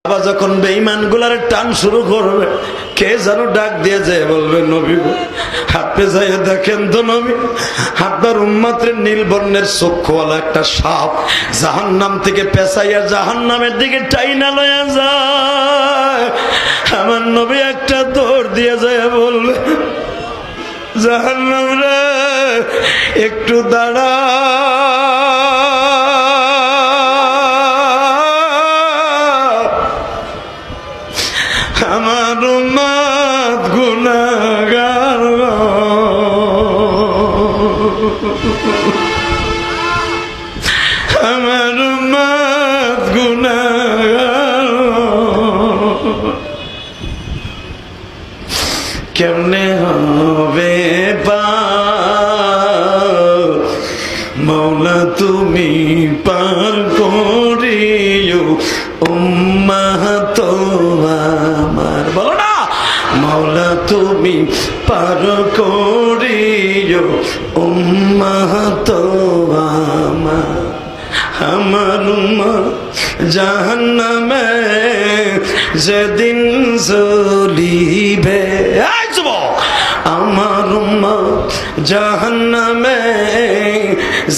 আবার যখন বেঈমান গুলার টান শুরু করবে, কে যেন ডাক দিয়ে যায় বলবে, নবী গো আপনি যাই দেখেন তো নবী, আপনার উম্মতের নীল বর্ণের চক্ষুওয়ালা একটা সাপ জাহান্নাম থেকে পেঁচাইয়া জাহান্নামের দিকে টাইনা লয়া যায়। আমার নবী একটা দৌড় দিয়ে যায় বলবে, জাহান্নাম রে একটু দাঁড়া, আমার উম্মত গুনাহগার, আমার উম্মত গুনাহগার। কেমনে হবে পার মওলা তুমি পার করিও উম্মাত আমার, বলো না মওলা তুমি পার করিও উম্মাত আমার। আমার উম্মত জাহান্নামে যেদিন জ্বলিবে, আমার উম্মত জাহান্নামে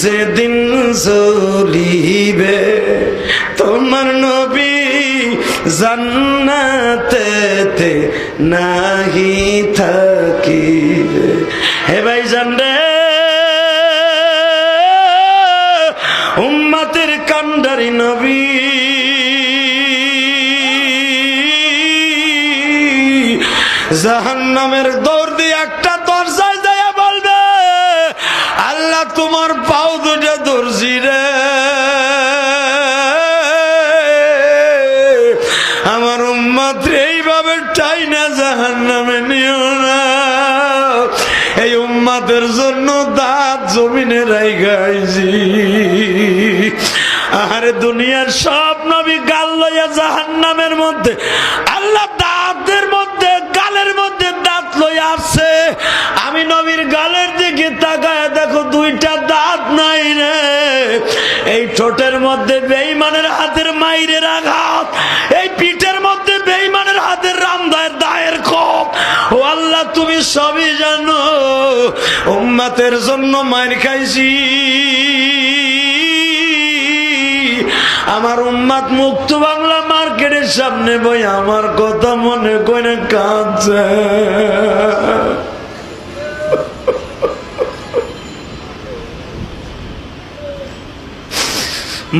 যেদিন জ্বলিবে, তোমার নবী জান্নাতেতে নাহি থাকিবে। হে ভাই জান রে, উম্মতের কান্ডারি নবী জাহান্নামের দৌড় দিয়ে একটা দরজায় যায় বলবে, আল্লাহ তোমার পাও দুটা দর্জি রে, আমার উম্মত এইভাবে টাইনা জাহান্নামে নিও না। এই উম্মতের জন্য দাঁত জমিনে রাইগাইছি। আরে দুনিয়ার সব নবী গাল লইয়া জাহান্নামের মধ্যে, আল্লাহ দাঁতের মধ্যে গালের মধ্যে দাঁত লইয়া আসছে। আমি নবীর গালের দিকে তাকায় দেখো দুইটা দাঁত নাই রে। এই ঠোঁটের মধ্যে বেঈমানের হাতের মাইরের আঘাত, এই পিঠের মধ্যে বেঈমানের হাতের রামদায়ের দায়ের খোপ। ও আল্লাহ তুমি সবই জানো, উম্মতের জন্য মাইর খাইছি। আমার উম্মত মুক্ত বাংলা মার্কেটের সামনে বই আমার কথা মনে করে কাঁদছে।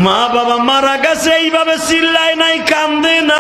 মা বাবা মারা গেছে এইভাবে চিল্লায় নাই, কান্দে না।